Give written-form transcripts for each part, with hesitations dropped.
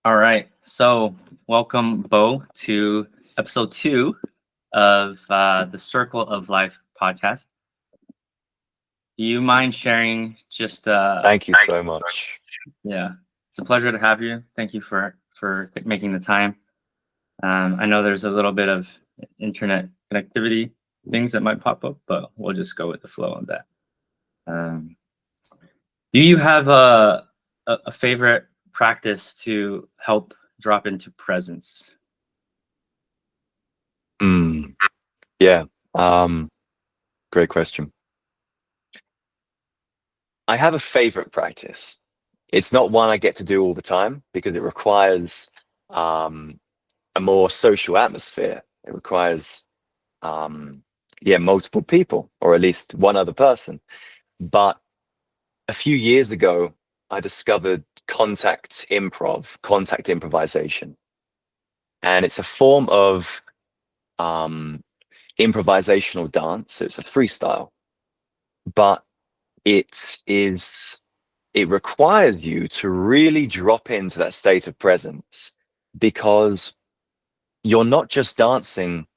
All right. So, welcome, Bo, to episode 2 of the Circle of Life podcast. Do you mind sharing just, Thank you so much. yeah, it's a pleasure to have you. Thank you for making the time. I know there's a little bit of internet connectivity things that might pop up, but we'll just go with the flow of that. Um, do you have a favorite practice to help drop into presence? Mm, yeah, um, great question. I have a favorite practice. It's not one I get to do all the time because it requires um, a more social atmosphere. It requires, um, multiple people or at least one other person. But a few years ago, I discovered contact improvisation, and it's a form of um, improvisational dance. So it's a freestyle, but it is it requires you to really drop into that state of presence because you're not just dancing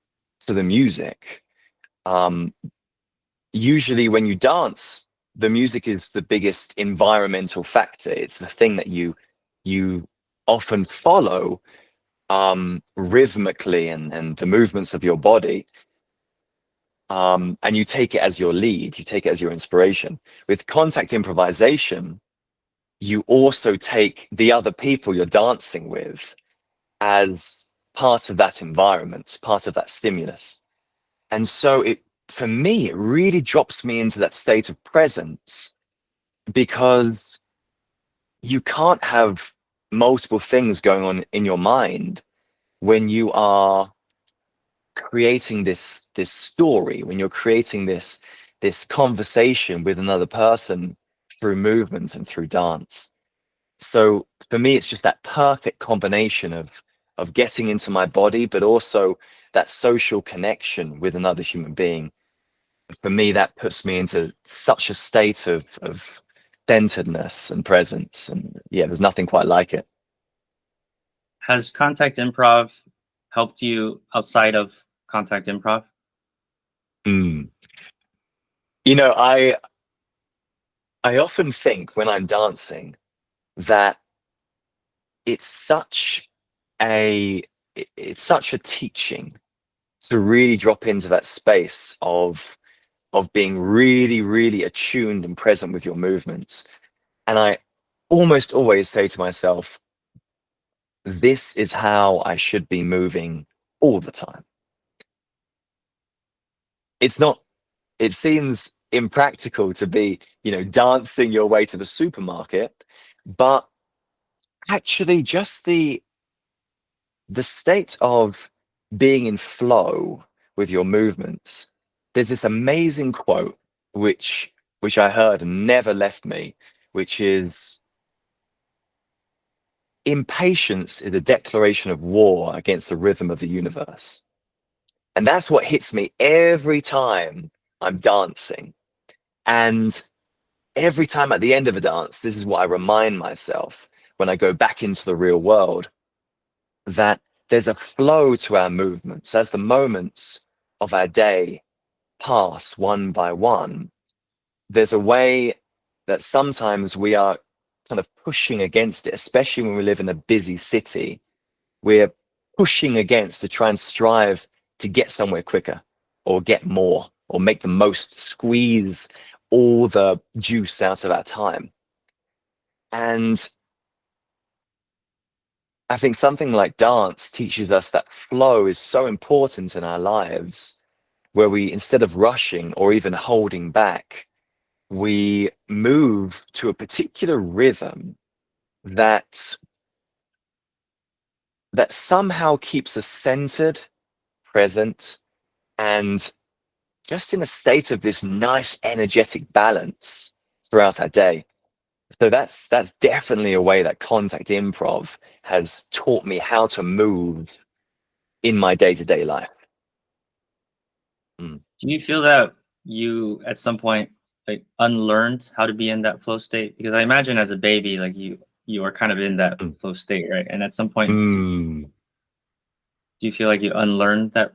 to the music. Um, Usually, when you dance, the music is the biggest environmental factor. It's the thing that you often follow rhythmically and the movements of your body. And you take it as your lead, you take it as your inspiration. With contact improvisation, you also take the other people you're dancing with as part of that environment, part of that stimulus. And so for me, it really drops me into that state of presence because you can't have multiple things going on in your mind when you are creating this story, when you're creating this conversation with another person through movement and through dance. So for me, it's just that perfect combination of getting into my body, but also that social connection with another human being. For me, that puts me into such a state of centeredness and presence. And yeah, there's nothing quite like it. Has contact improv helped you outside of contact improv? Mm. You know, I often think when I'm dancing that it's such a it's such a teaching to really drop into that space of being really, really attuned and present with your movements. And I almost always say to myself, this is how I should be moving all the time. It's not, it seems impractical to be, dancing your way to the supermarket, but actually just the state of being in flow with your movements. There's this amazing quote which I heard and never left me, which is impatience is a declaration of war against the rhythm of the universe. And that's what hits me every time I'm dancing. And every time at the end of a dance, this is what I remind myself when I go back into the real world, that there's a flow to our movements as the moments of our day pass one by one. There's a way that sometimes we are kind of pushing against it, especially when we live in a busy city. We're pushing against to try and strive to get somewhere quicker or get more or make the most, squeeze all the juice out of our time. And I think something like dance teaches us that flow is so important in our lives, where we, instead of rushing or even holding back, we move to a particular rhythm that somehow keeps us centered, present, and just in a state of this nice energetic balance throughout our day. So that's definitely a way that contact improv has taught me how to move in my day-to-day life. Mm. Do you feel that you at some point like unlearned how to be in that flow state? Because I imagine as a baby, like you are kind of in that Mm. flow state, right? And at some point, Mm. do you feel like you unlearned that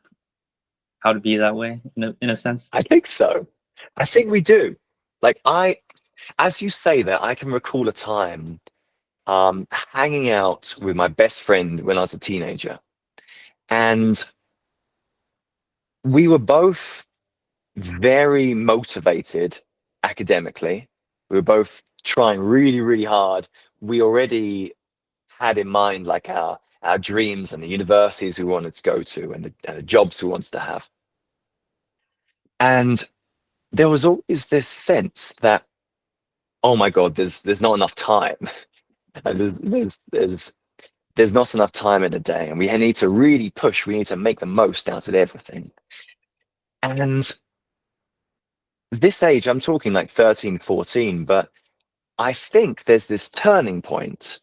how to be that way in a sense? I think so. I think we do. Like as you say that, I can recall a time hanging out with my best friend when I was a teenager. And we were both very motivated academically. We were both trying really, really hard. We already had in mind like our dreams and the universities we wanted to go to and the jobs we wanted to have. And there was always this sense that, oh my God, there's not enough time. And there's not enough time in a day. And we need to really push. We need to make the most out of everything. And this age, I'm talking like 13, 14, but I think there's this turning point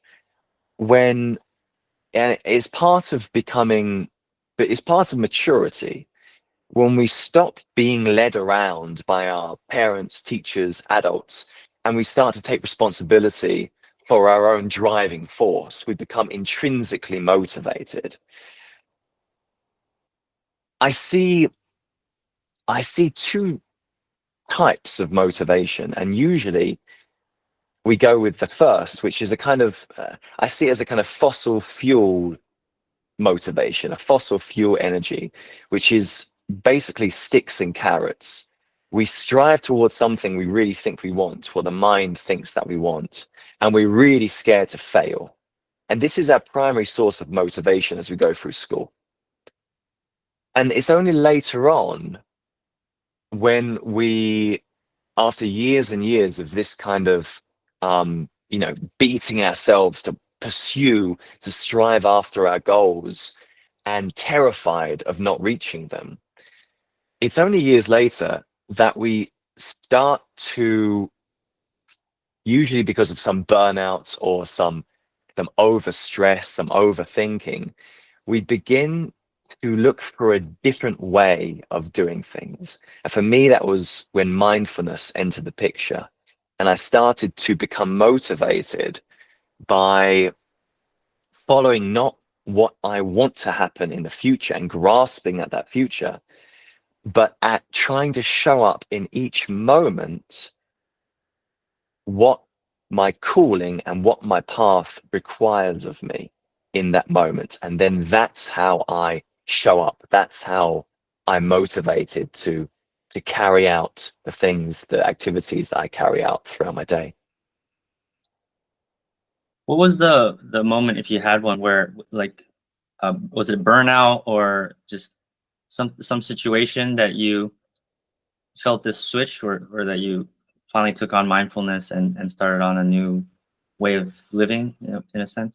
when, and it's part of becoming, but it's part of maturity, when we stop being led around by our parents, teachers, adults, and we start to take responsibility for our own driving force. We become intrinsically motivated. I see two types of motivation, and usually we go with the first, which is a kind of I see it as a kind of fossil fuel motivation, a fossil fuel energy, which is basically sticks and carrots. We strive towards something we really think we want, or the mind thinks that we want, and we're really scared to fail. And this is our primary source of motivation as we go through school. And it's only later on when we, after years and years of this kind of, beating ourselves to pursue, to strive after our goals and terrified of not reaching them, it's only years later that we start to, usually because of some burnout or some overstress, some overthinking, we begin to look for a different way of doing things. And for me, that was when mindfulness entered the picture. And I started to become motivated by following not what I want to happen in the future and grasping at that future, but at trying to show up in each moment what my calling and what my path requires of me in that moment. And then that's how I show up. That's how I'm motivated to carry out the things, the activities that I carry out throughout my day. What was the moment, if you had one, where like was it burnout or just some situation that you felt this switch, or that you finally took on mindfulness and started on a new way of living, in a sense?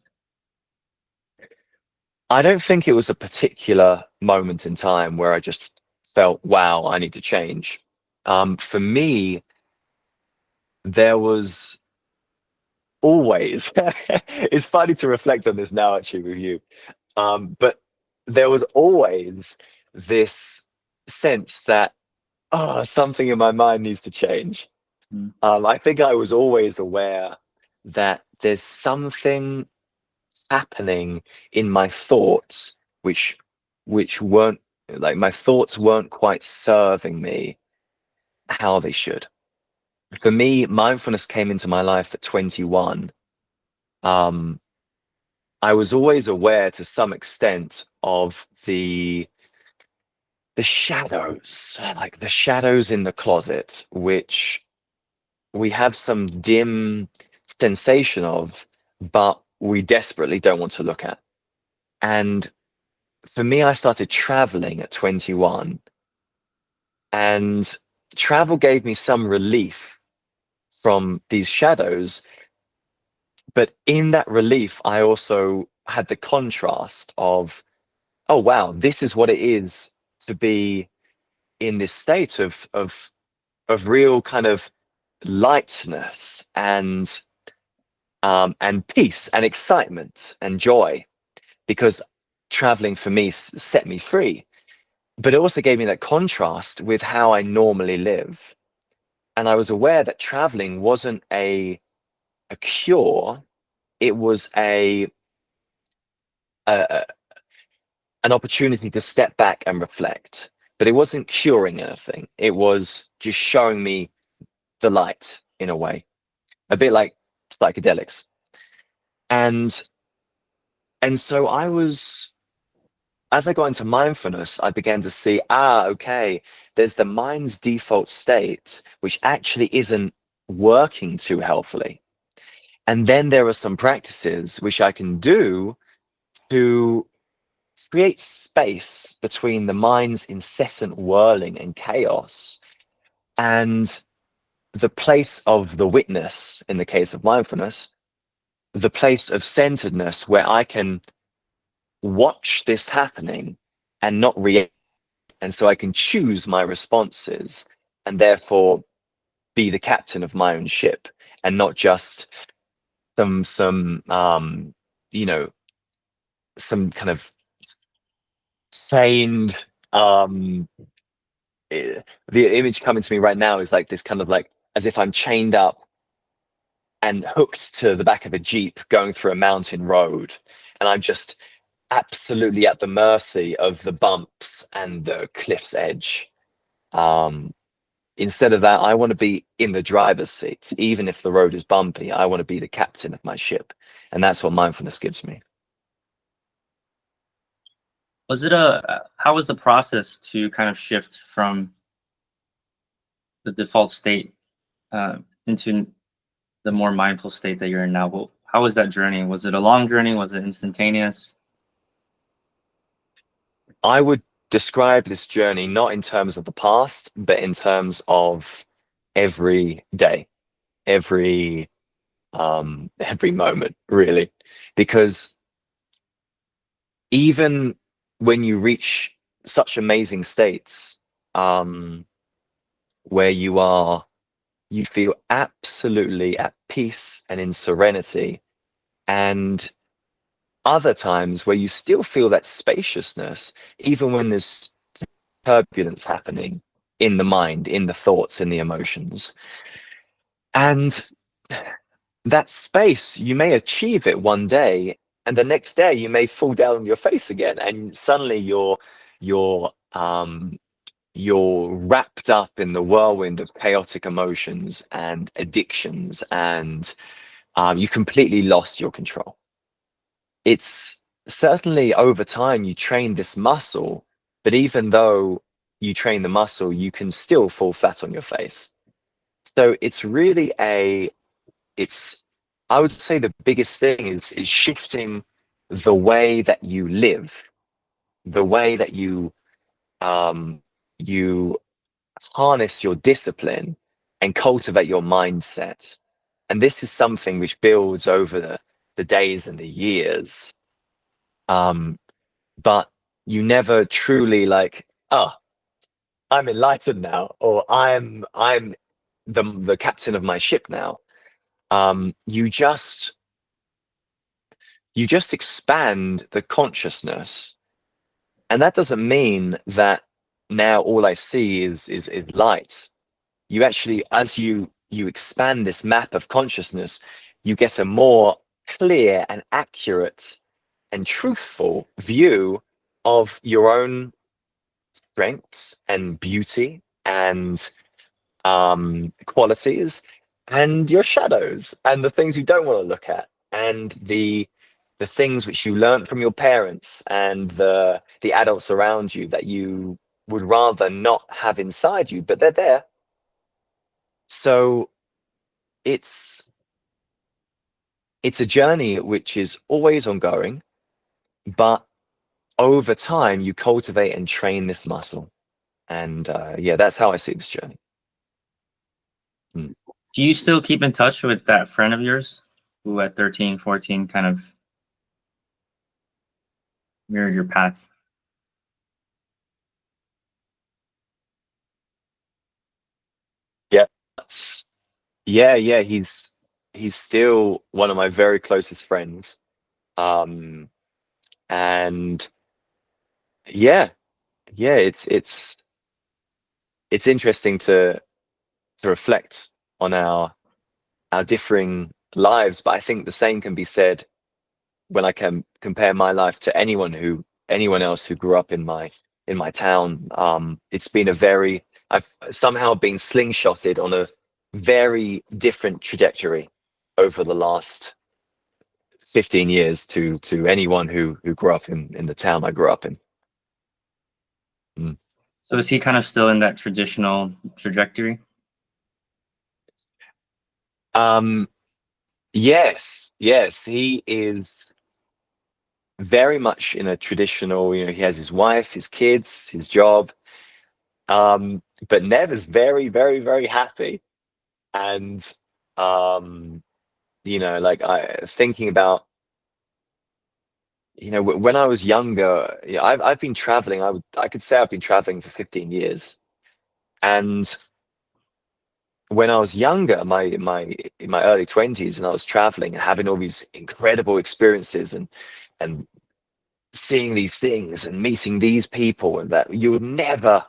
I don't think it was a particular moment in time where I just felt, wow, I need to change. For me, there was always, it's funny to reflect on this now actually with you, but there was always this sense that, oh, something in my mind needs to change. Mm. I think I was always aware that there's something happening in my thoughts which weren't, like, my thoughts weren't quite serving me how they should. For me, mindfulness came into my life at 21. um I was always aware to some extent of the shadows, like the shadows in the closet, which we have some dim sensation of, but we desperately don't want to look at. And for me, I started traveling at 21, and travel gave me some relief from these shadows. But in that relief, I also had the contrast of, oh, wow, this is what it is to be in this state of real kind of lightness and peace and excitement and joy, because traveling for me set me free. But it also gave me that contrast with how I normally live. And I was aware that traveling wasn't a cure, it was a an opportunity to step back and reflect. But it wasn't curing anything. It was just showing me the light in a way, a bit like psychedelics. And so as I got into mindfulness, I began to see, okay, there's the mind's default state, which actually isn't working too healthily. And then there are some practices which I can do to create space between the mind's incessant whirling and chaos and the place of the witness, in the case of mindfulness, the place of centeredness where I can watch this happening and not react. And so I can choose my responses and therefore be the captain of my own ship and not just some you know, some kind of chained the image coming to me right now is like this kind of like as if I'm chained up and hooked to the back of a Jeep going through a mountain road. And I'm just absolutely at the mercy of the bumps and the cliff's edge. Instead of that, I want to be in the driver's seat. Even if the road is bumpy, I want to be the captain of my ship. And that's what mindfulness gives me. Was it how was the process to kind of shift from the default state into the more mindful state that you're in now? Well, how was that journey? Was it a long journey? Was it instantaneous? I would describe this journey not in terms of the past, but in terms of every day, every moment, really. Because even when you reach such amazing states, where you feel absolutely at peace and in serenity, and other times where you still feel that spaciousness, even when there's turbulence happening in the mind, in the thoughts, in the emotions. And that space, you may achieve it one day, and the next day you may fall down on your face again, and suddenly you're wrapped up in the whirlwind of chaotic emotions and addictions, and you completely lost your control. It's certainly over time you train this muscle, but even though you train the muscle, you can still fall flat on your face. So it's really it's I would say the biggest thing is shifting the way that you live, the way that you harness your discipline and cultivate your mindset. And this is something which builds over the days and the years. But you never truly like, oh, I'm enlightened now, or I'm the captain of my ship now. You just expand the consciousness, and that doesn't mean that now all I see is light. You actually, as you expand this map of consciousness, you get a more clear and accurate and truthful view of your own strengths and beauty and qualities, and your shadows and the things you don't want to look at, and the things which you learned from your parents and the adults around you that you would rather not have inside you, but they're there. So it's a journey which is always ongoing, but over time you cultivate and train this muscle. And yeah, that's how I see this journey. Do you still keep in touch with that friend of yours who at 13, 14 kind of mirrored your path? Yeah, yeah, he's still one of my very closest friends. Um, and yeah, yeah, it's interesting to reflect on our differing lives, but I think the same can be said when I can compare my life to anyone else who grew up in my town. It's been I've somehow been slingshotted on a very different trajectory over the last 15 years to anyone who grew up in the town I grew up in. So is he kind of still in that traditional trajectory? Yes, he is very much in a traditional, he has his wife, his kids, his job. But Nev is very, very, very happy. And like thinking about, when I was younger, I've been traveling. I could say I've been traveling for 15 years. And when I was younger, in my early 20s, and I was traveling and having all these incredible experiences and seeing these things and meeting these people, and that you never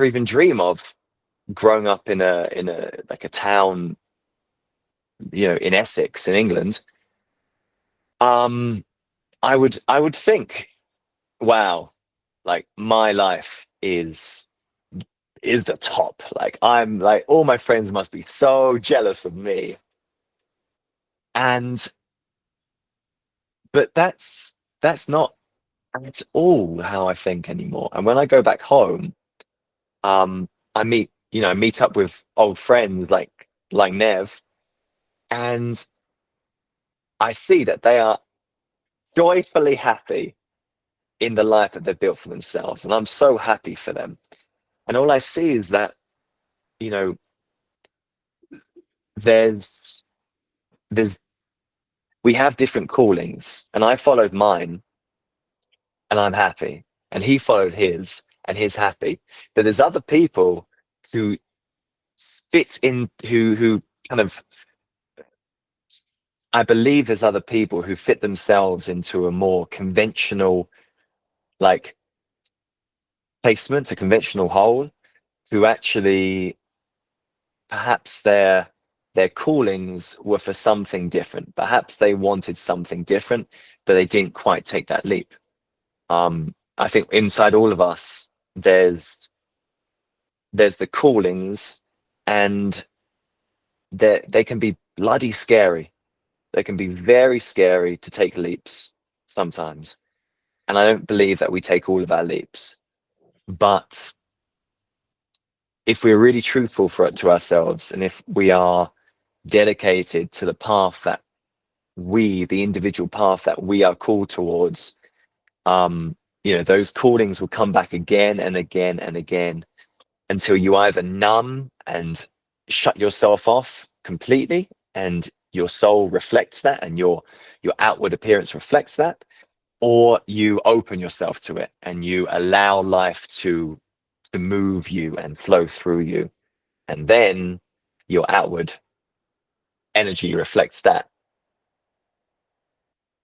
even dream of growing up in a like a town, in Essex in England. I would think, wow, like my life is the top. Like I'm like all my friends must be so jealous of me. And but that's not at all how I think anymore. And when I go back home, I meet up with old friends like Nev, and I see that they are joyfully happy in the life that they've built for themselves. And I'm so happy for them. And all I see is that, you know, there's there's we have different callings, and I followed mine and I'm happy. And he followed his and he's happy. But there's other people who fit in who kind of I believe there's other people who fit themselves into a more conventional like placement, a conventional hole, who actually perhaps their callings were for something different. Perhaps they wanted something different, but they didn't quite take that leap. I think inside all of us, there's the callings, and they can be bloody scary. They can be very scary to take leaps sometimes. And I don't believe that we take all of our leaps. But if we're really truthful to ourselves, and if we are dedicated to the path that the individual path that we are called towards, those callings will come back again and again and again until you either numb and shut yourself off completely, and your soul reflects that, and your outward appearance reflects that, or you open yourself to it and you allow life to move you and flow through you, and then your outward energy reflects that.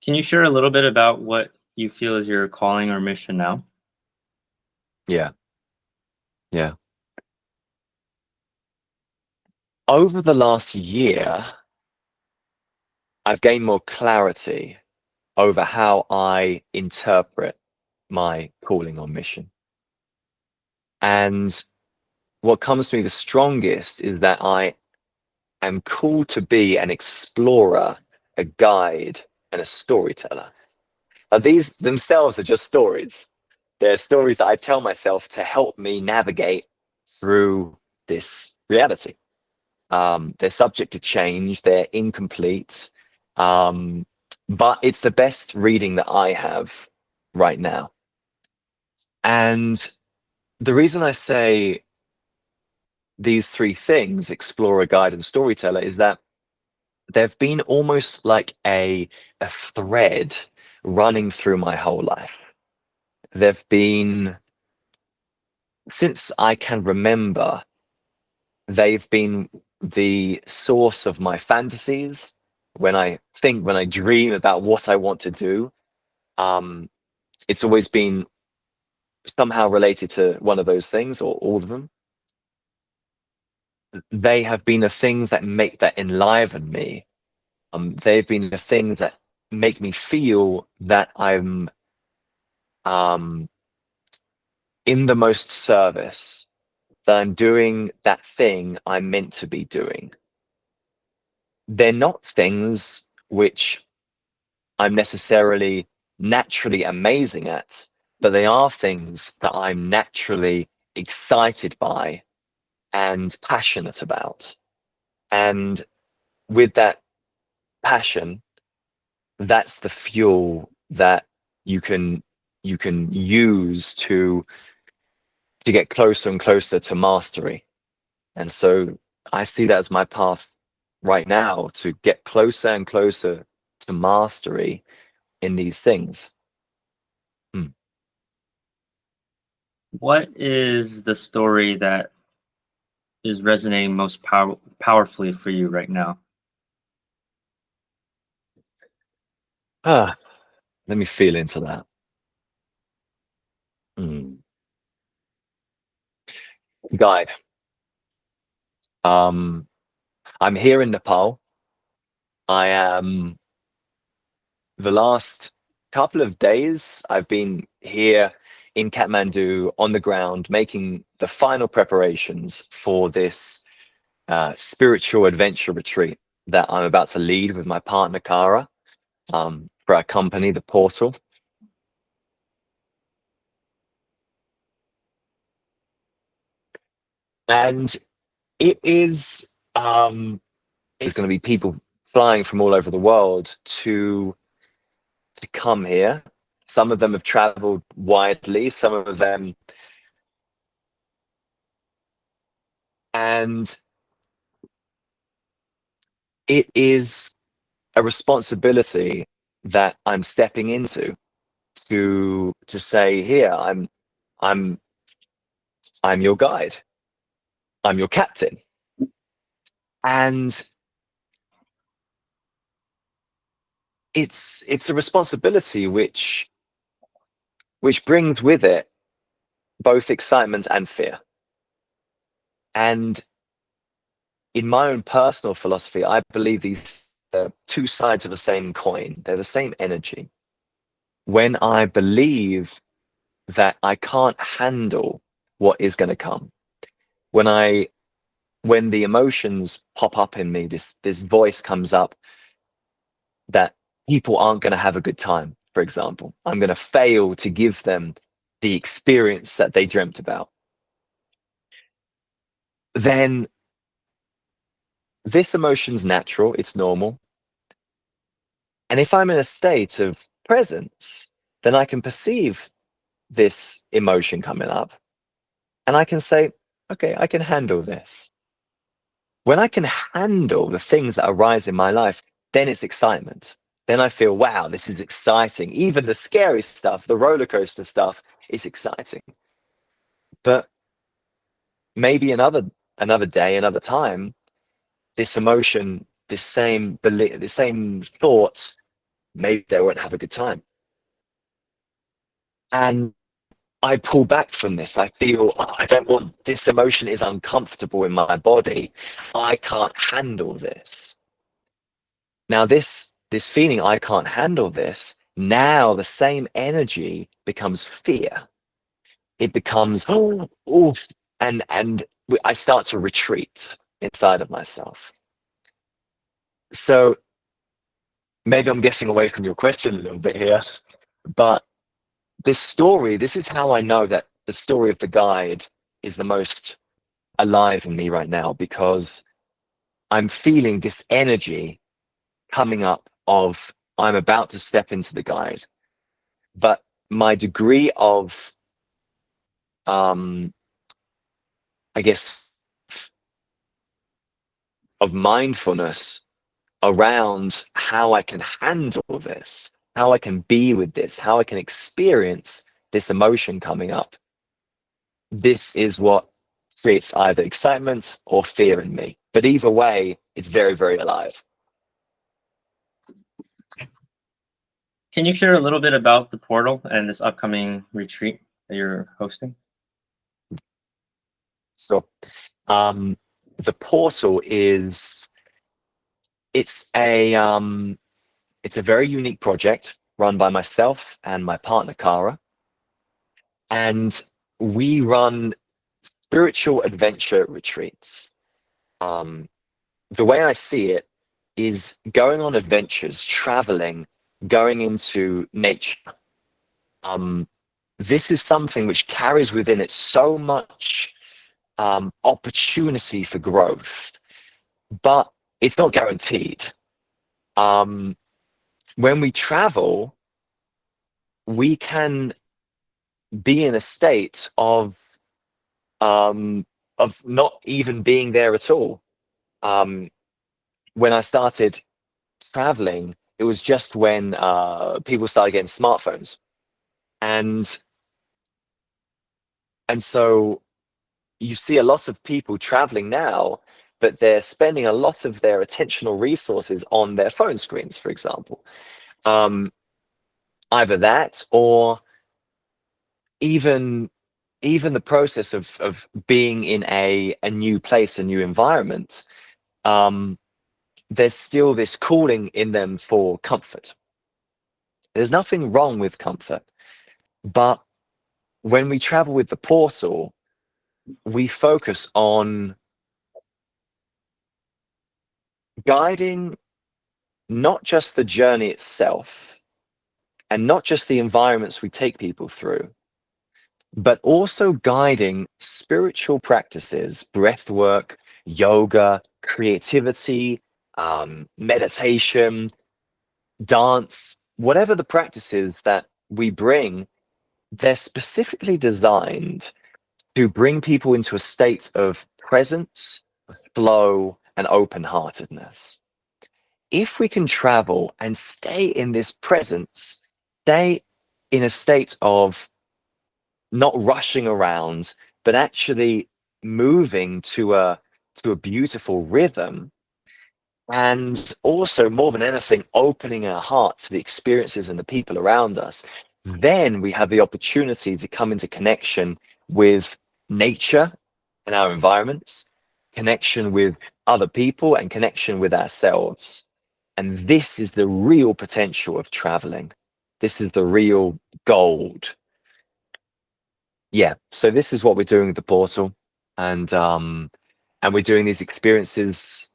Can you share a little bit about what you feel is your calling or mission now? Yeah. Over the last year, I've gained more clarity over how I interpret my calling or mission. And what comes to me the strongest is that I am called to be an explorer, a guide, and a storyteller. Now, these themselves are just stories. They're stories that I tell myself to help me navigate through this reality. They're subject to change, they're incomplete, but it's the best reading that I have right now. And the reason I say these three things, explorer, guide, and storyteller, is that they've been almost like a thread running through my whole life. They've been, since I can remember, they've been the source of my fantasies. When I dream about what I want to do, it's always been somehow related to one of those things or all of them. they have been the things that enliven me. They've been the things that make me feel that I'm in the most service, that I'm doing that thing I'm meant to be doing. They're not things which I'm necessarily naturally amazing at, but they are things that I'm naturally excited by and passionate about. And with that passion, that's the fuel that you can use to get closer and closer to mastery. And so I see that as my path right now, to get closer and closer to mastery in these things. What is the story that is resonating most powerfully for you right now? Let me feel into that. Guide. I'm here in Nepal. I am, the last couple of days, I've been here in Kathmandu on the ground, making the final preparations for this spiritual adventure retreat that I'm about to lead with my partner, Kara, for our company, The Portal. And it is, it's going to be people flying from all over the world to come here. Some of them have traveled widely, some of them, and it is a responsibility that I'm stepping into, to say, here, I'm your guide, I'm your captain. And it's a responsibility which brings with it both excitement and fear. And in my own personal philosophy, I believe these are two sides of the same coin. They're the same energy. When I believe that I can't handle what is going to come, when the emotions pop up in me, this voice comes up that people aren't going to have a good time, for example, I'm going to fail to give them the experience that they dreamt about, then this emotion's natural, it's normal. And if I'm in a state of presence, then I can perceive this emotion coming up and I can say, okay, I can handle this. When I can handle the things that arise in my life, then it's excitement. Then I feel, wow, this is exciting. Even the scary stuff, the roller coaster stuff, is exciting. But maybe another day, another time, this emotion, this same belief, the same thought, maybe they won't have a good time. And I pull back from this. I feel, "Oh, I don't want this, emotion is uncomfortable in my body. I can't handle this." Now, this feeling, I can't handle this, now the same energy becomes fear. It becomes, oh, oof, and I start to retreat inside of myself. So maybe I'm getting away from your question a little bit here, but this is how I know that the story of the guide is the most alive in me right now, because I'm feeling this energy coming up of, I'm about to step into the guide, but my degree of I guess of mindfulness around how I can handle this, how I can be with this, how I can experience this emotion coming up, this is what creates either excitement or fear in me. But either way, it's very, very alive. Can you share a little bit about the portal and this upcoming retreat that you're hosting? So the portal is it's a very unique project run by myself and my partner Cara, and we run spiritual adventure retreats. The way I see it is going on adventures, traveling, going into nature. This is something which carries within it so much opportunity for growth, but it's not guaranteed. When we travel, we can be in a state of not even being there at all. When I started traveling, it was just when people started getting smartphones, and so you see a lot of people traveling now, but they're spending a lot of their attentional resources on their phone screens, for example. Either that, or even the process of being in a new place, a new environment. There's still this calling in them for comfort. There's nothing wrong with comfort, but when we travel with the portal, we focus on guiding not just the journey itself and not just the environments we take people through, but also guiding spiritual practices, breath work, yoga, creativity, meditation, dance, whatever the practices that we bring. They're specifically designed to bring people into a state of presence, flow, and open-heartedness. If we can travel and stay in this presence, stay in a state of not rushing around, but actually moving to a beautiful rhythm, and also, more than anything, opening our heart to the experiences and the people around us, then we have the opportunity to come into connection with nature and our environments, connection with other people, and connection with ourselves. And this is the real potential of traveling. This is the real gold. Yeah, so this is what we're doing with the portal, and we're doing these experiences.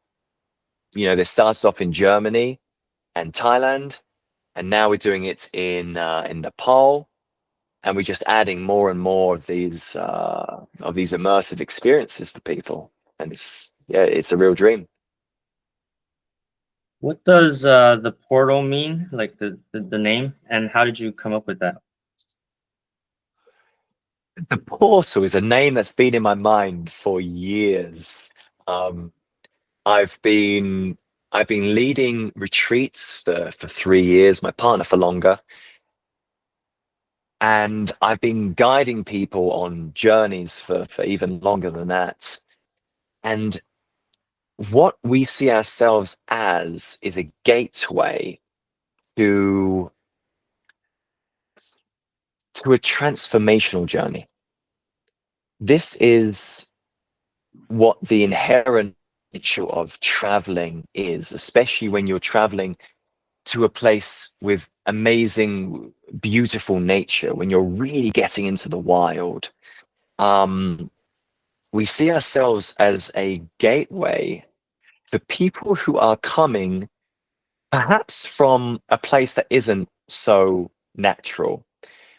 They started off in Germany and Thailand, and now we're doing it in Nepal, and we're just adding more and more of these immersive experiences for people, and it's a real dream. What does the portal mean, like the name, and how did you come up with that? The portal is a name that's been in my mind for years. I've been leading retreats for 3 years, my partner for longer. And I've been guiding people on journeys for even longer than that. And what we see ourselves as is a gateway to a transformational journey. This is what the inherent nature of traveling is, especially when you're traveling to a place with amazing, beautiful nature, when you're really getting into the wild. We see ourselves as a gateway to people who are coming perhaps from a place that isn't so natural,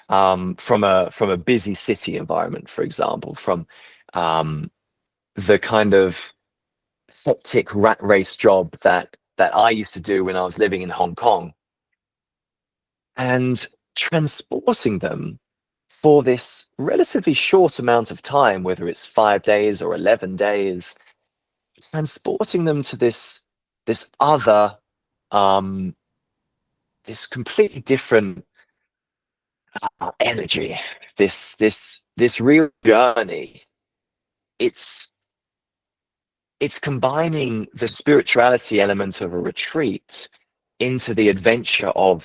from a busy city environment, for example, from the kind of hectic rat race job that I used to do when I was living in Hong Kong, and transporting them for this relatively short amount of time, whether it's 5 days or 11 days, transporting them to this other, this completely different energy, this real journey. It's combining the spirituality element of a retreat into the adventure of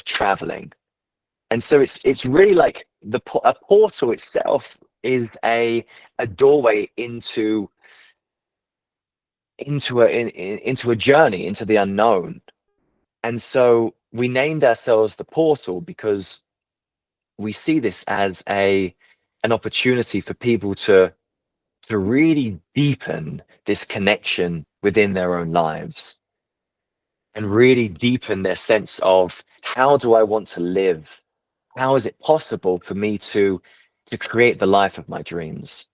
traveling. And so it's really like a portal itself is a doorway into into a journey into the unknown. And so we named ourselves the Portal because we see this as an opportunity for people to really deepen this connection within their own lives and really deepen their sense of, how do I want to live? How is it possible for me to create the life of my dreams?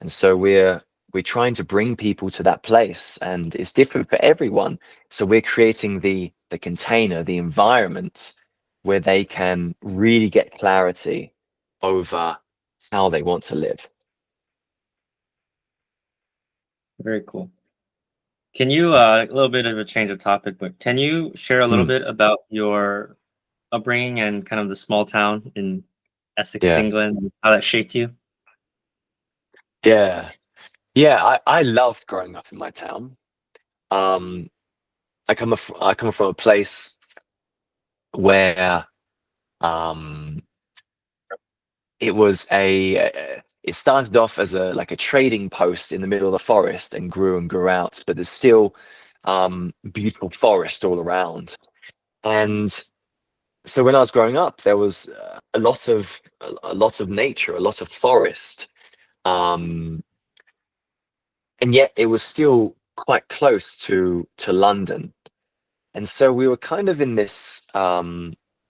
And so we're trying to bring people to that place, and it's different for everyone. So we're creating the container, the environment where they can really get clarity over how they want to live. Very cool. Can you, a little bit of a change of topic, but can you share a little Mm, bit about your upbringing and kind of the small town in Essex, yeah, England, and how that shaped you? yeah, yeah. I loved growing up in my town. Um, I come from a place where um, it was it started off as a like a trading post in the middle of the forest and grew out, but there's still beautiful forest all around. And so when I was growing up, there was a lot of nature, a lot of forest, um, and yet it was still quite close to London. And so we were kind of in this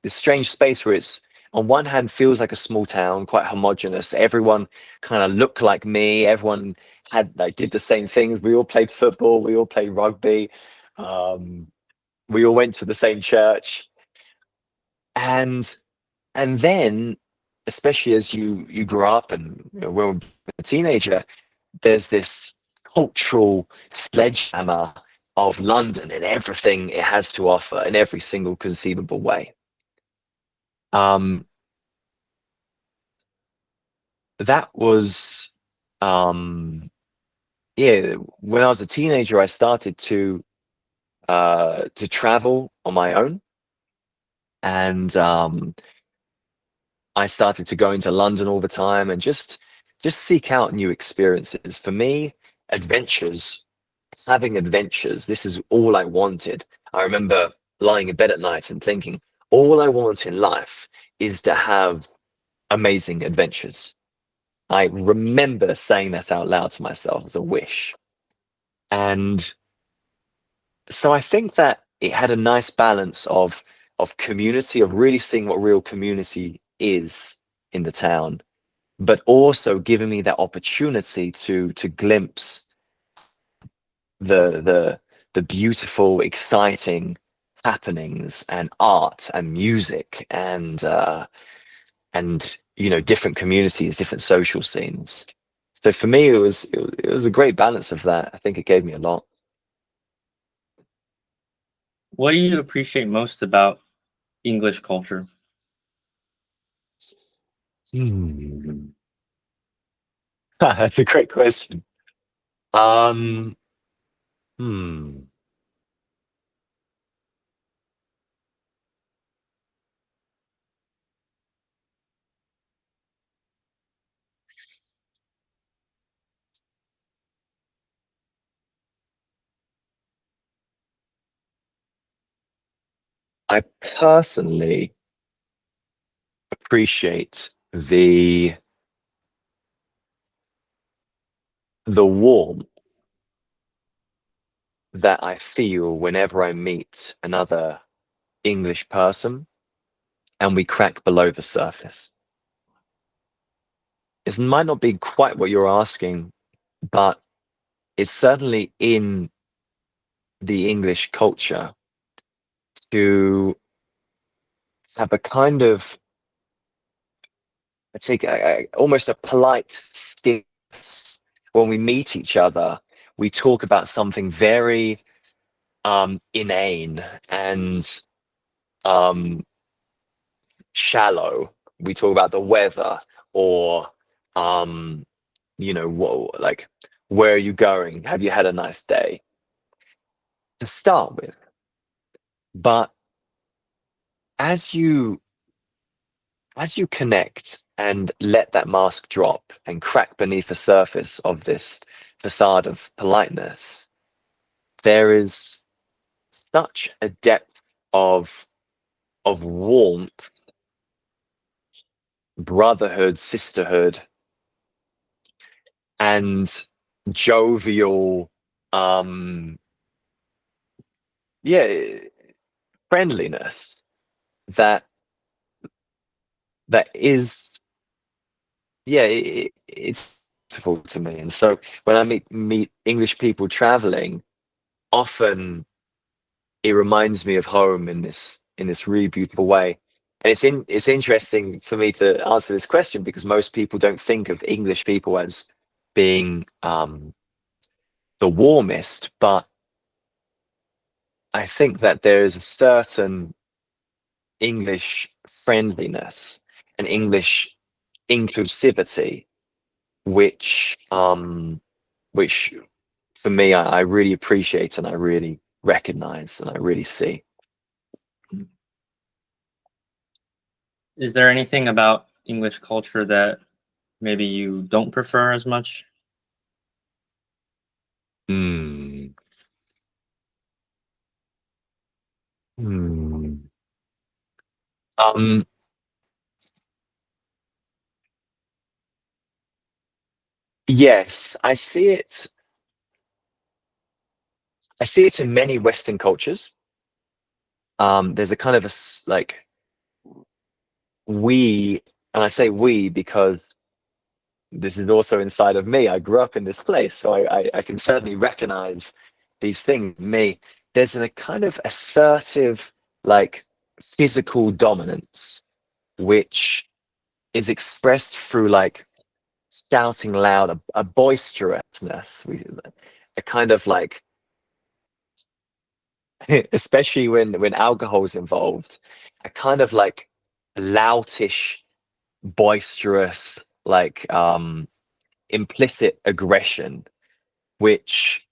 strange space where it's, on one hand, feels like a small town, quite homogenous. Everyone kind of looked like me. Everyone had like did the same things. We all played football. We all played rugby. Um, we all went to the same church. And then, especially as you grow up and when a teenager, there's this cultural sledgehammer of London and everything it has to offer in every single conceivable way. Um, that was, yeah, when I was a teenager, I started to travel on my own, and I started to go into London all the time and just seek out new experiences. For me, adventures, having adventures, this is all I wanted. I remember lying in bed at night and thinking, all I want in life is to have amazing adventures. I remember saying that out loud to myself as a wish. And so I think that it had a nice balance of community, of really seeing what real community is in the town, but also giving me that opportunity to glimpse the the the beautiful, exciting happenings and art and music and different communities, different social scenes. So for me, it was a great balance of that. I think it gave me a lot. What do you appreciate most about English culture? Hmm. That's a great question. Um, hmm. I personally appreciate the warmth that I feel whenever I meet another English person and we crack below the surface. It might not be quite what you're asking, but it's certainly in the English culture to have a kind of, I take almost a polite stance when we meet each other. We talk about something very inane and um, shallow. We talk about the weather or um, what, like, where are you going? Have you had a nice day? To start with, but as you as you connect and let that mask drop and crack beneath the surface of this facade of politeness, there is such a depth of warmth, brotherhood, sisterhood, and jovial, yeah, friendliness that is, yeah, it's beautiful to me. And so when I meet English people traveling, often it reminds me of home in this really beautiful way. And it's interesting for me to answer this question because most people don't think of English people as being the warmest, but I think that there is a certain English friendliness and English inclusivity, which for me I really appreciate and I really recognize and I really see. Is there anything about English culture that maybe you don't prefer as much? Hmm. Hmm. Um, yes, I see it. I see it in many Western cultures. There's a kind of like we, and I say we because this is also inside of me. I grew up in this place, so I can certainly recognize these things in me. There's a kind of assertive, like physical dominance, which is expressed through like shouting loud, a boisterousness, a kind of like, especially when alcohol is involved, a kind of like loutish, boisterous, like implicit aggression, which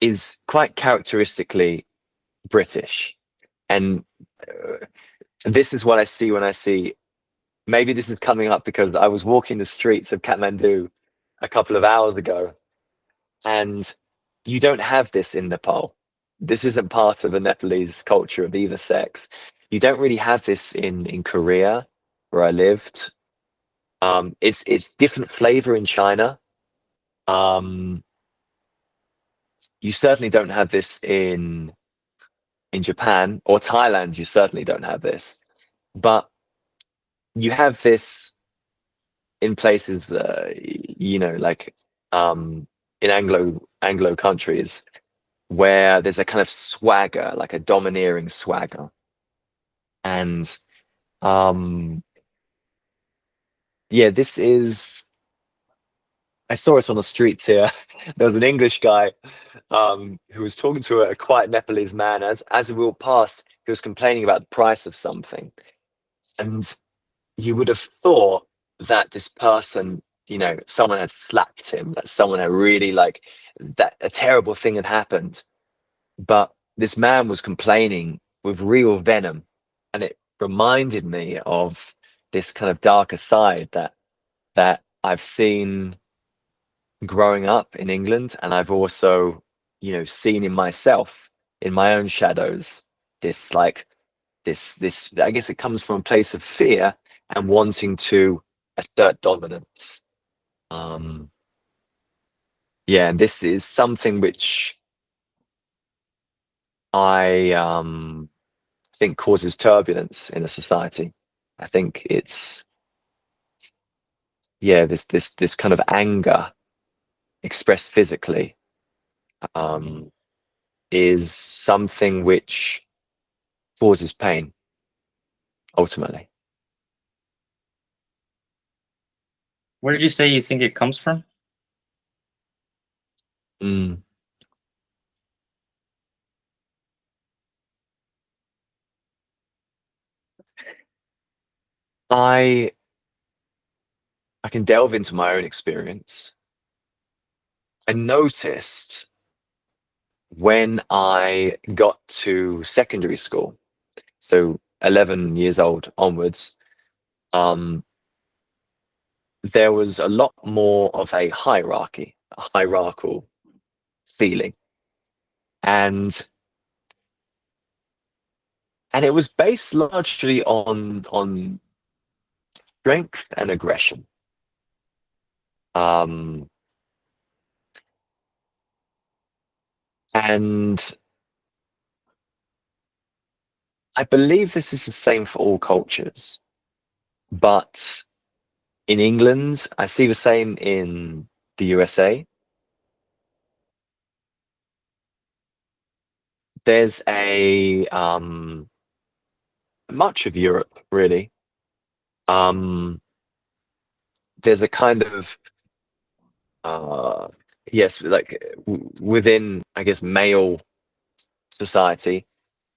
is quite characteristically British. And this is what I see when I see. Maybe this is coming up because I was walking the streets of Kathmandu a couple of hours ago, and you don't have this in Nepal. This isn't part of the Nepalese culture of either sex. You don't really have this in Korea, where I lived. It's different flavor in China. Um, you certainly don't have this in Japan or Thailand. You certainly don't have this, but you have this in places, like in Anglo countries where there's a kind of swagger, like a domineering swagger. And yeah, this is, I saw it on the streets here. There was an English guy who was talking to a quiet Nepalese man. As we walked past, he was complaining about the price of something. And you would have thought that this person, someone had slapped him, that someone had really like, that a terrible thing had happened. But this man was complaining with real venom. And it reminded me of this kind of darker side that I've seen growing up in England. And I've also, seen in myself, in my own shadows, this like this I guess it comes from a place of fear and wanting to assert dominance. Um, yeah, and this is something which I think causes turbulence in a society. I think it's, yeah, this kind of anger expressed physically um, is something which causes pain ultimately. Where did you say you think it comes from? Mm. I I can delve into my own experience. I noticed when I got to secondary school, so 11 years old onwards, um, there was a lot more of a hierarchy, a hierarchical feeling. and it was based largely on strength and aggression. And I believe this is the same for all cultures, but in England, I see the same in the USA. There's a much of Europe really. There's a kind of yes, like within, I guess, male society.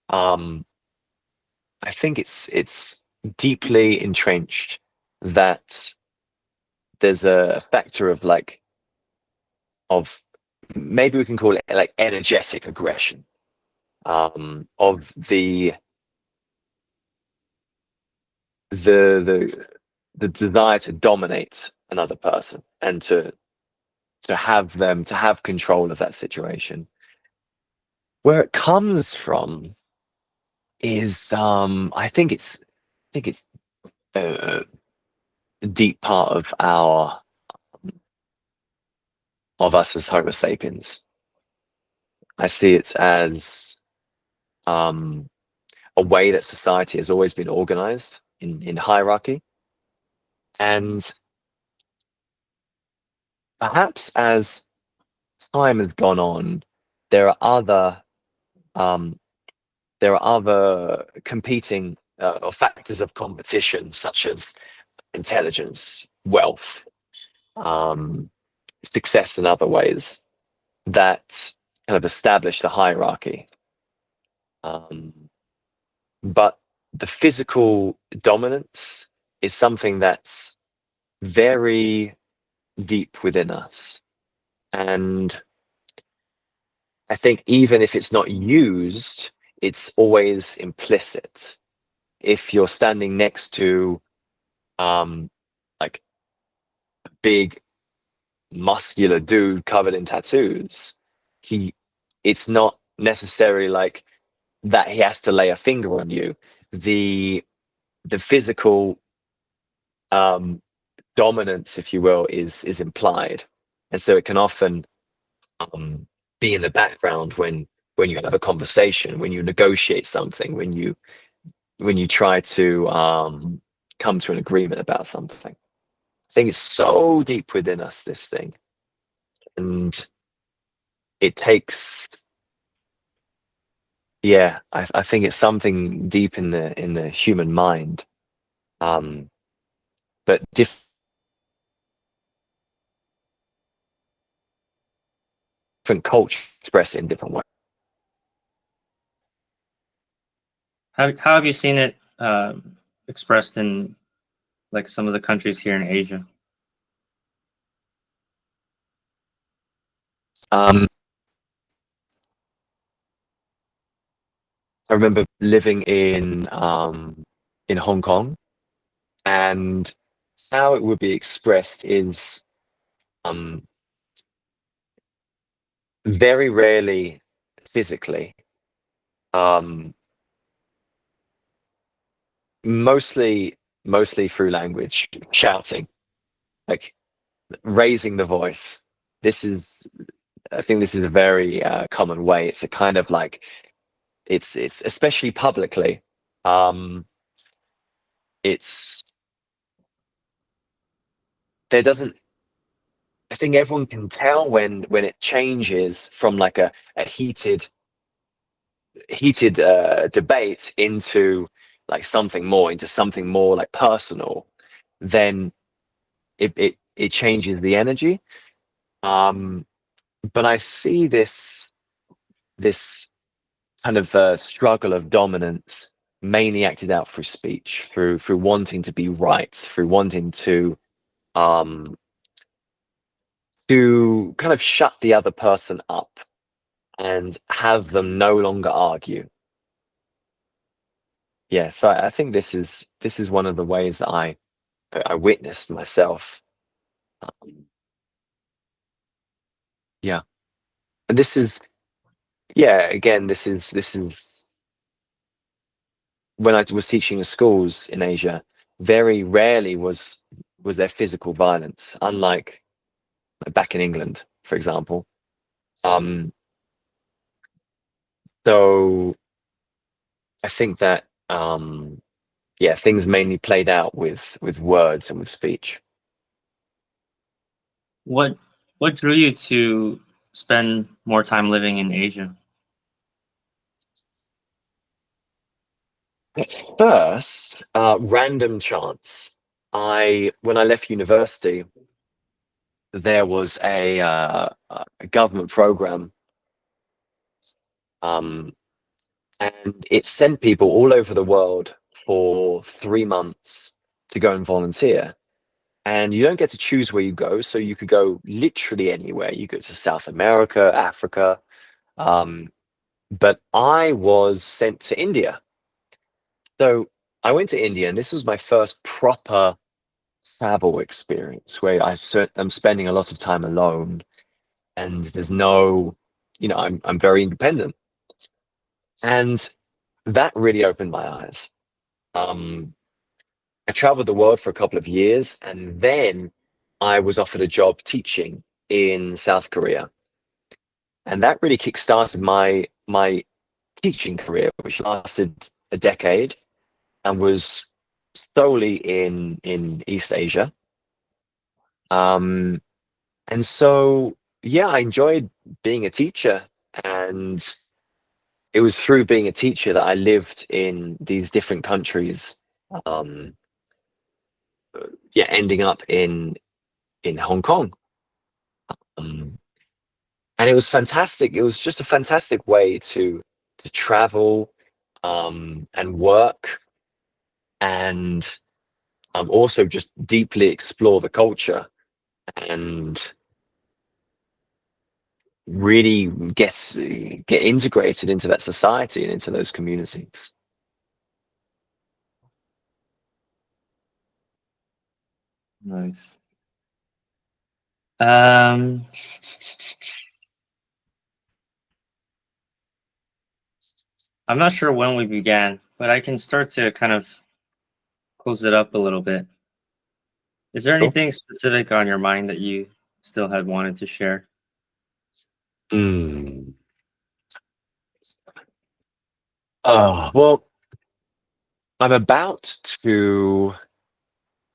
I think it's deeply entrenched that there's a factor of maybe we can call it like energetic aggression, of the desire to dominate another person and to have control of that situation. Where it comes from is I think it's a deep part of us as Homo sapiens. I see it as a way that society has always been organized in hierarchy. And perhaps as time has gone on, there are other competing or factors of competition, such as intelligence, wealth, success in other ways, that kind of establish the hierarchy. But the physical dominance is something that's very deep within us. And I think even if it's not used, it's always implicit. If you're standing next to like a big muscular dude covered in tattoos, it's not necessarily like that he has to lay a finger on you. The physical dominance, if you will, is implied, and so it can often be in the background when you have a conversation, when you negotiate something, when you try to come to an agreement about something. I think it's so deep within us, this thing, and it takes, yeah, I think it's something deep in the human mind, but different cultures express it in different ways. How have you seen it expressed in like some of the countries here in Asia? I remember living in Hong Kong, and how it would be expressed is um, very rarely physically, um, mostly through language, shouting, like raising the voice. This is, I think, this is a very common way. It's a kind of like it's especially publicly. It's there doesn't. I think everyone can tell when it changes from like a heated debate into something more like personal. Then it changes the energy. But I see this kind of struggle of dominance mainly acted out through speech, through wanting to be right, through wanting um, to kind of shut the other person up and have them no longer argue. Yeah, so I think this is one of the ways that I witnessed myself. Um, yeah, and this is yeah, again, this is when I was teaching in schools in Asia, very rarely was there physical violence, unlike back in England, for example. Um, so I think that yeah, things mainly played out with words and with speech. What what drew you to spend more time living in Asia? At first, random chance. When I left university, there was a government program, um, and it sent people all over the world for 3 months to go and volunteer. And you don't get to choose where you go, so you could go literally anywhere. You go to South America, Africa, um, but I was sent to India. So I went to India, and this was my first proper travel experience where I'm spending a lot of time alone, and there's no, I'm very independent, and that really opened my eyes. Um, I traveled the world for a couple of years, and then I was offered a job teaching in South Korea, and that really kick-started my teaching career, which lasted a decade and was solely in East Asia. Um, and so, yeah, I enjoyed being a teacher, and it was through being a teacher that I lived in these different countries. Um, yeah, ending up in Hong Kong. Um, and it was fantastic. It was just a fantastic way to travel, and work, and also just deeply explore the culture and really get integrated into that society and into those communities. Nice. Um, I'm not sure when we began, but I can start to kind of close it up a little bit. Is there Cool. anything specific on your mind that you still had wanted to share? Mm. Well, I'm about to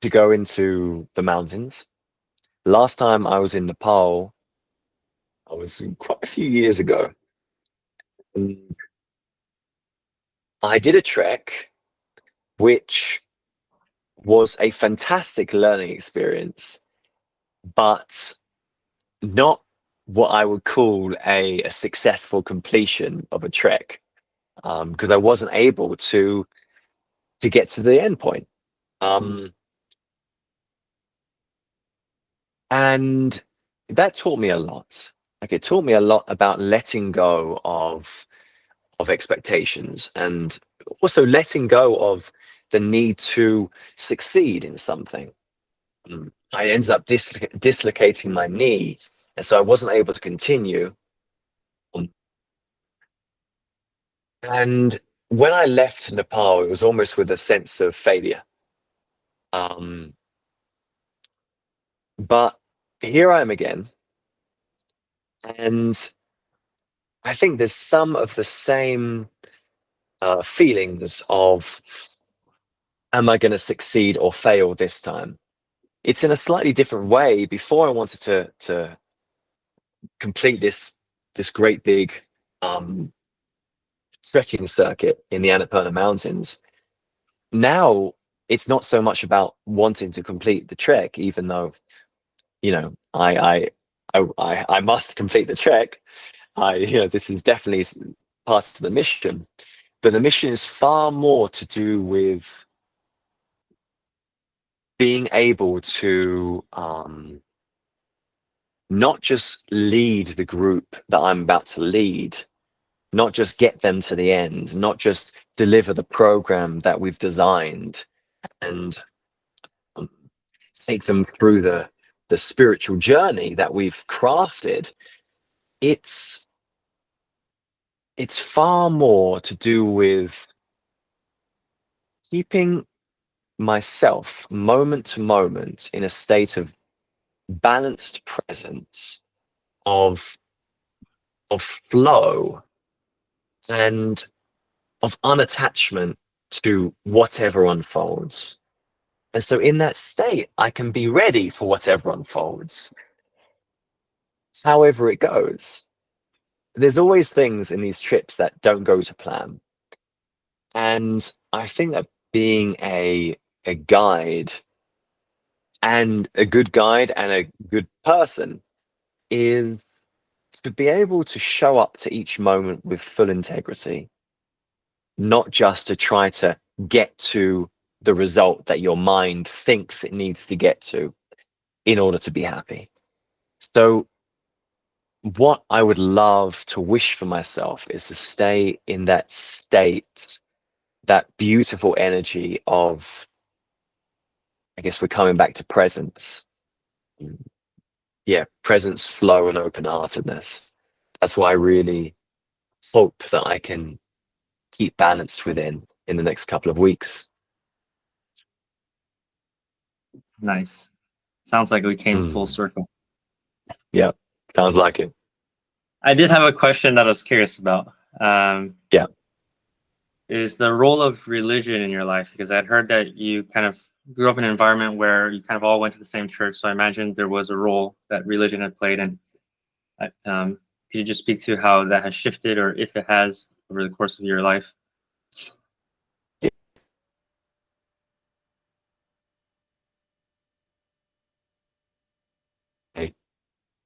go into the mountains. Last time I was in Nepal, I was quite a few years ago. And I did a trek, which was a fantastic learning experience, but not what I would call a successful completion of a trek, because I wasn't able to get to the end point. Um, and that taught me a lot. Like, it taught me a lot about letting go of expectations, and also letting go of the need to succeed in something. I ended up dislocating my knee, and so I wasn't able to continue. Um, And when I left Nepal, it was almost with a sense of failure. Um, but here I am again, and I think there's some of the same feelings of, am I going to succeed or fail this time? It's in a slightly different way. Before, I wanted to complete this great big um, trekking circuit in the Annapurna Mountains. Now it's not so much about wanting to complete the trek, even though, I must complete the trek. This is definitely part of the mission, but the mission is far more to do with being able to, not just lead the group that I'm about to lead, not just get them to the end, not just deliver the program that we've designed, and um, take them through the spiritual journey that we've crafted. It's it's far more to do with keeping myself moment to moment in a state of balanced presence, of flow, and of unattachment to whatever unfolds. And so in that state, I can be ready for whatever unfolds, however it goes. There's always things in these trips that don't go to plan. And I think that being a guide, and a good guide and a good person, is to be able to show up to each moment with full integrity, not just to try to get to the result that your mind thinks it needs to get to in order to be happy. So what I would love to wish for myself is to stay in that state, that beautiful energy of, I guess we're coming back to presence. Yeah, presence, flow, and open-heartedness. That's what I really hope that I can keep balanced within in the next couple of weeks. Nice. Sounds like we came full circle. Yeah, sounds like it. I did have a question that I was curious about. Yeah. Is the role of religion in your life? Because I'd heard that you kind of grew up in an environment where you kind of all went to the same church. So I imagine there was a role that religion had played. And could you just speak to how that has shifted, or if it has, over the course of your life?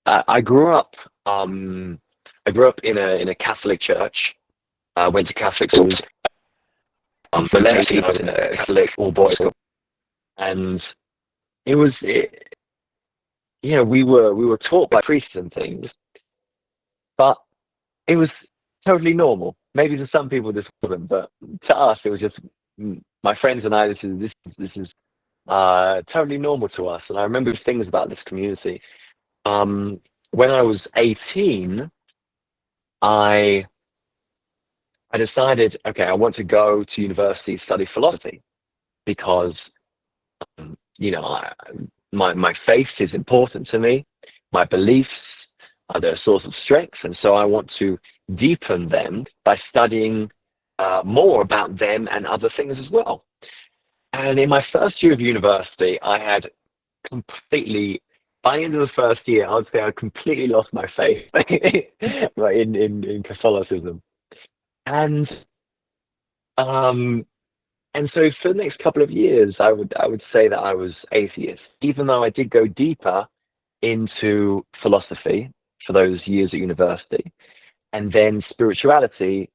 I grew up. I grew up in a Catholic church. I went to Catholic schools. But left, I was in a Catholic all boys school, and it was, we were taught by priests and things, but it was totally normal. Maybe to some people this wasn't, but to us it was just, my friends and I. This is totally normal to us. And I remember things about this community. When I was 18, I decided, okay, I want to go to university, study philosophy, because my faith is important to me. My beliefs are their source of strength, and so I want to deepen them by studying more about them and other things as well. And in my first year of university, I had completely, by the end of the first year, I would say I completely lost my faith right, in Catholicism. And so for the next couple of years, I would say that I was atheist, even though I did go deeper into philosophy for those years at university, and then spirituality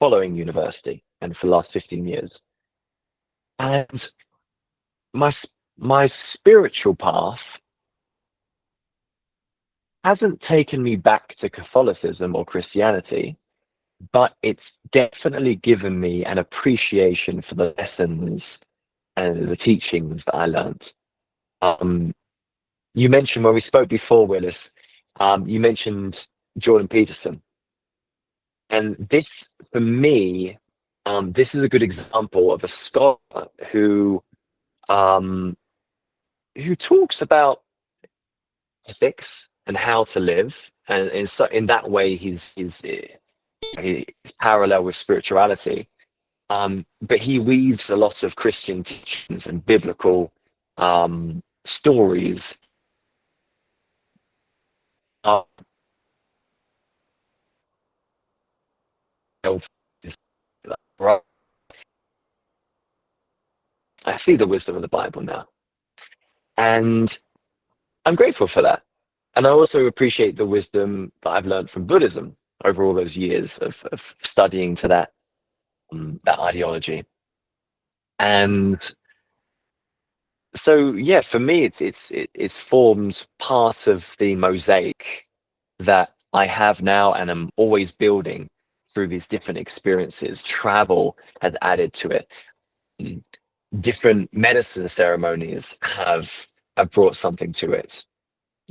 following university, and for the last 15 years. And my spiritual path hasn't taken me back to Catholicism or Christianity, but it's definitely given me an appreciation for the lessons and the teachings that I learned. You mentioned, when we spoke before, Willis, you mentioned Jordan Peterson. And this, for me, this is a good example of a scholar who talks about ethics and how to live, and in that way he's parallel with spirituality, but he weaves a lot of Christian teachings and biblical stories. I see the wisdom of the Bible now, and I'm grateful for that. And I also appreciate the wisdom that I've learned from Buddhism over all those years of studying to that ideology. And so, yeah, for me, it's formed part of the mosaic that I have now, and I'm always building through these different experiences. Travel has added to it. Different medicine ceremonies have brought something to it.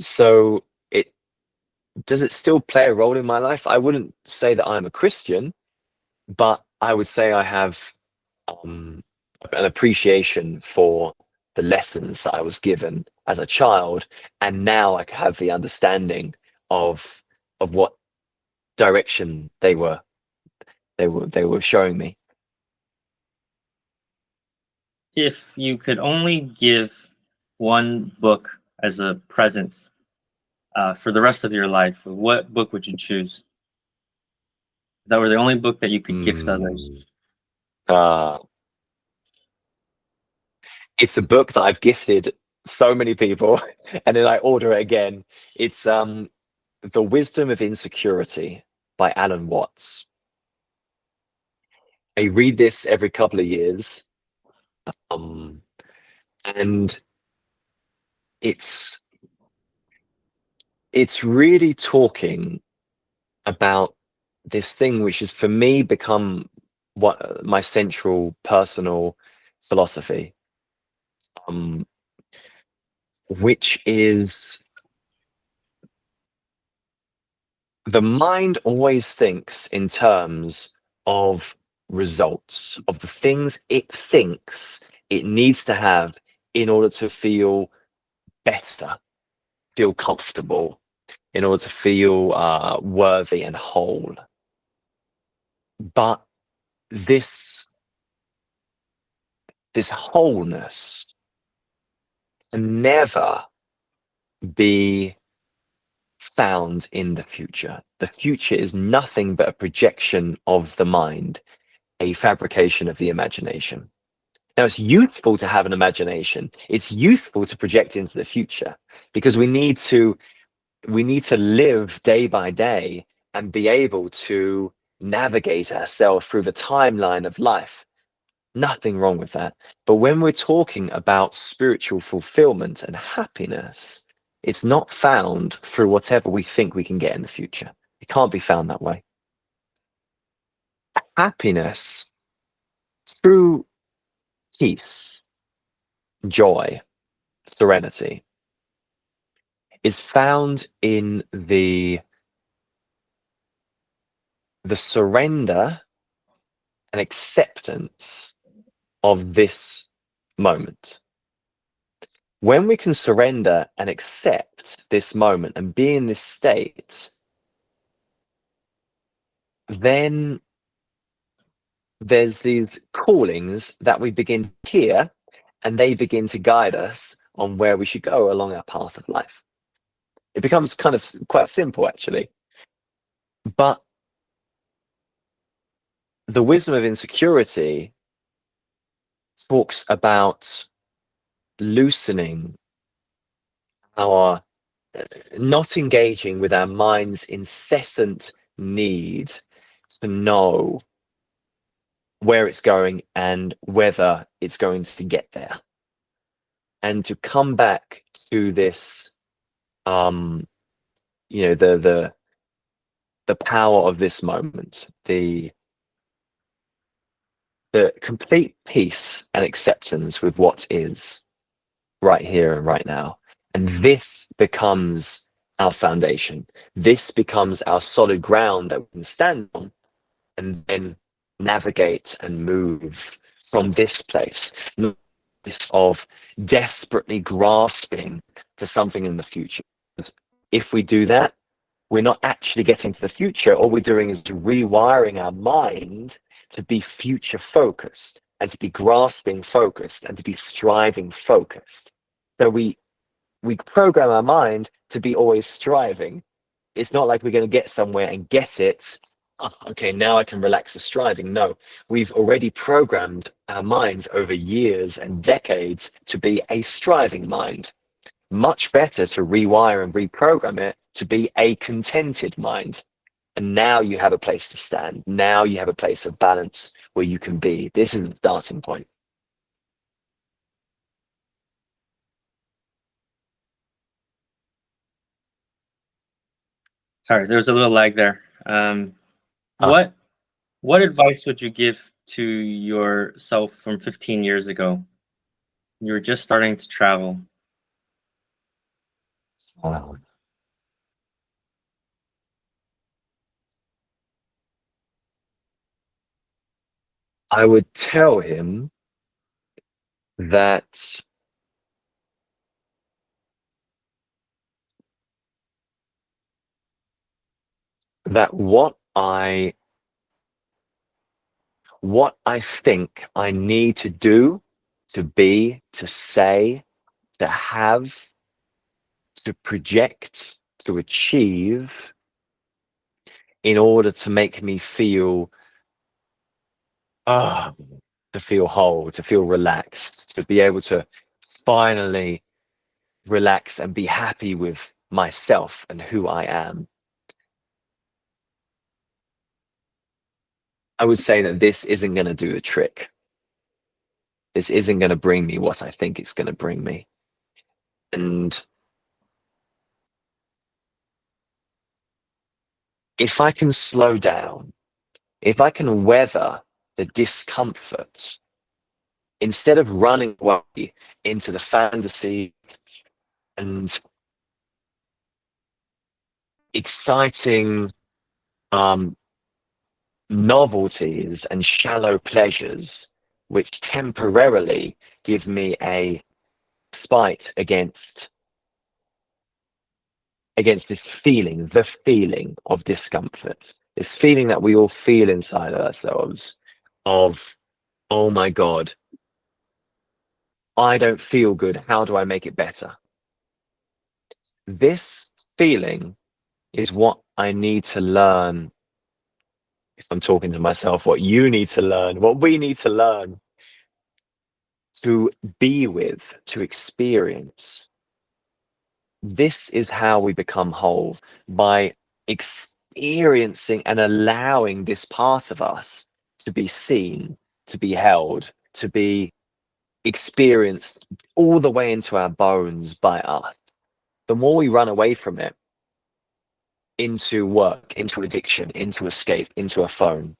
So Does it still play a role in my life? I wouldn't say that I'm a Christian, but I would say I have an appreciation for the lessons that I was given as a child, and now I have the understanding of what direction they were showing me. If you could only give one book as a present for the rest of your life, what book would you choose? If that were the only book that you could gift others. Uh, it's a book that I've gifted so many people, and then I order it again. It's The Wisdom of Insecurity by Alan Watts. I read this every couple of years, and it's really talking about this thing which has for me become what my central personal philosophy, which is the mind always thinks in terms of results, of the things it thinks it needs to have in order to feel better, feel comfortable, in order to feel worthy and whole. But this wholeness can never be found in the future. The future is nothing but a projection of the mind, a fabrication of the imagination. Now, it's useful to have an imagination. It's useful to project into the future, because we need to live day by day and be able to navigate ourselves through the timeline of life. Nothing wrong with that. But when we're talking about spiritual fulfillment and happiness, it's not found through whatever we think we can get in the future. It can't be found that way. Happiness, true peace, joy, serenity, is found in the surrender and acceptance of this moment. When we can surrender and accept this moment and be in this state, then there's these callings that we begin to hear, and they begin to guide us on where we should go along our path of life. It becomes kind of quite simple, actually. But the wisdom of insecurity talks about loosening our not engaging with our mind's incessant need to know where it's going and whether it's going to get there, and to come back to this the power of this moment, the complete peace and acceptance with what is right here and right now. And this becomes our foundation. This becomes our solid ground that we can stand on, and then navigate and move from this place, not this of desperately grasping for something in the future. If we do that, we're not actually getting to the future. All we're doing is rewiring our mind to be future focused, and to be grasping focused, and to be striving focused. So we program our mind to be always striving. It's not like we're going to get somewhere and get it. Oh, okay, now I can relax the striving. No, we've already programmed our minds over years and decades to be a striving mind. Much better to rewire and reprogram it to be a contented mind. And now you have a place to stand. Now you have a place of balance where you can be. This is the starting point. Sorry, there's a little lag there. What advice would you give to yourself from 15 years ago? You were just starting to travel. Wow. I would tell him that what I think I need to do, to be, to say, to have, to project, to achieve in order to make me feel ah to feel whole, to feel relaxed, to be able to finally relax and be happy with myself and who I am. I would say that this isn't going to do the trick. This isn't going to bring me what I think it's going to bring me. And if I can slow down, if I can weather the discomfort, instead of running away into the fantasy and exciting novelties and shallow pleasures, which temporarily give me a spite against this feeling, the feeling of discomfort, this feeling that we all feel inside ourselves of, oh my God, I don't feel good. How do I make it better? This feeling is what I need to learn. If I'm talking to myself, what you need to learn, what we need to learn to be with, to experience. This is how we become whole, by experiencing and allowing this part of us to be seen, to be held, to be experienced all the way into our bones by us. The more we run away from it, into work, into addiction, into escape, into a phone,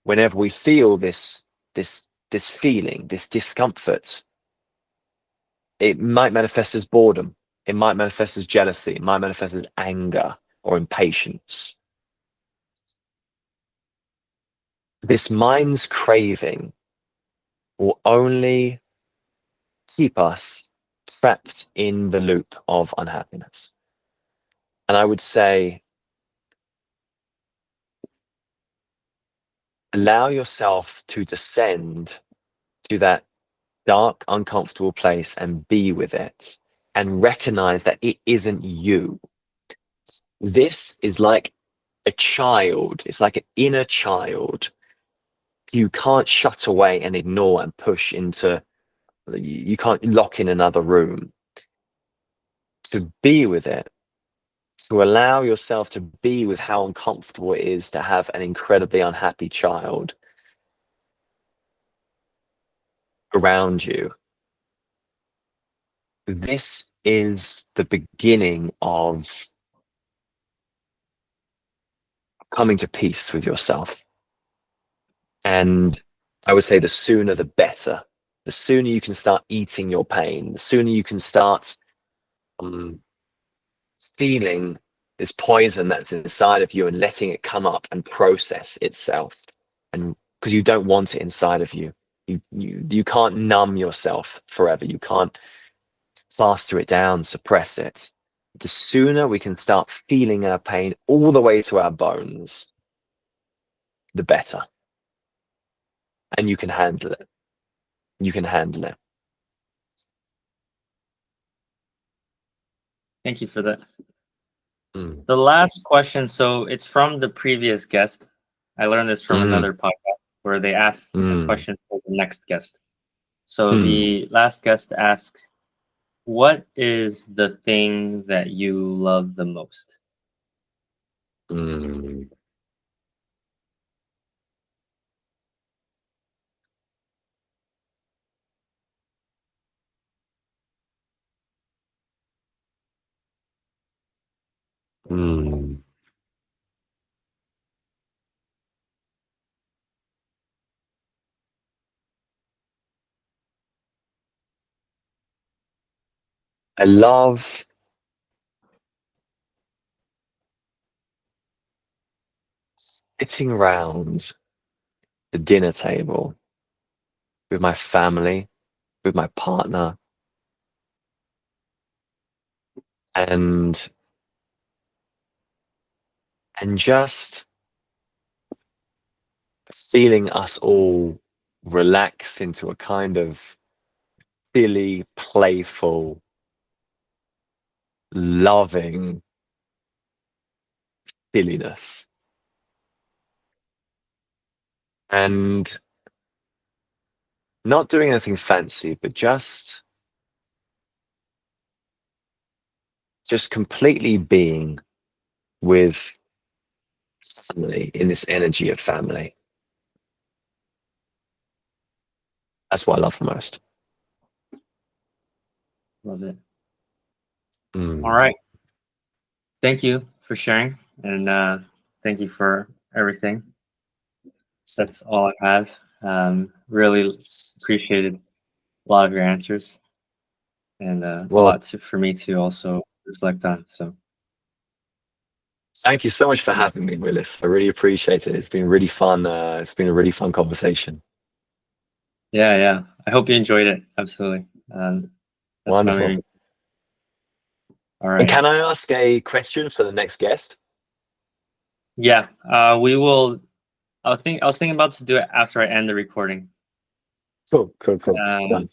whenever we feel this feeling, this discomfort, it might manifest as boredom, it might manifest as jealousy, it might manifest as anger or impatience. This mind's craving will only keep us trapped in the loop of unhappiness. And I would say, allow yourself to descend to that dark, uncomfortable place and be with it, and recognize that it isn't you. This is like a child, it's like an inner child you can't shut away and ignore and push into. You can't lock in another room. To be with it, to allow yourself to be with how uncomfortable it is to have an incredibly unhappy child around you. This is the beginning of coming to peace with yourself. And I would say the sooner the better. The sooner you can start eating your pain, the sooner you can start feeling this poison that's inside of you and letting it come up and process itself. And because you don't want it inside of you. You can't numb yourself forever. You can't plaster it down, suppress it. The sooner we can start feeling our pain all the way to our bones, the better. And you can handle it. You can handle it. Thank you for that. Mm. The last question, so it's from the previous guest. I learned this from Mm. another podcast where they asked a Mm. question for the next guest. So Mm. the last guest asked, what is the thing that you love the most? Mm. Mm. I love sitting around the dinner table, with my family, with my partner, and just feeling us all relax into a kind of silly, playful, loving silliness. And not doing anything fancy, but just completely being with family, in this energy of family. That's what I love the most. Love it. Mm. All right. Thank you for sharing, and thank you for everything. So that's all I have. Really appreciated a lot of your answers, and a Well, lot for me to also reflect on. So thank you so much for having me, Willis. I really appreciate it. It's been really fun. It's been a really fun conversation. yeah. I hope you enjoyed it. Absolutely. That's Wonderful. all And right. can I ask a question for the next guest? Yeah. We will. I was thinking about to do it after I end the recording. Cool. Done.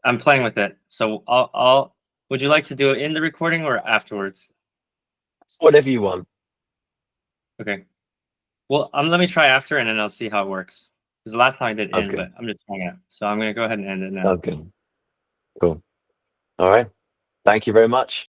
I'm playing with it. So I'll. Would you like to do it in the recording or afterwards? Whatever you want. Okay. Well, let me try after, and then I'll see how it works. Because the last time I did Sounds in, good. but I'm just trying it. So I'm gonna go ahead and end it now. Sounds good. Cool. All right. Thank you very much.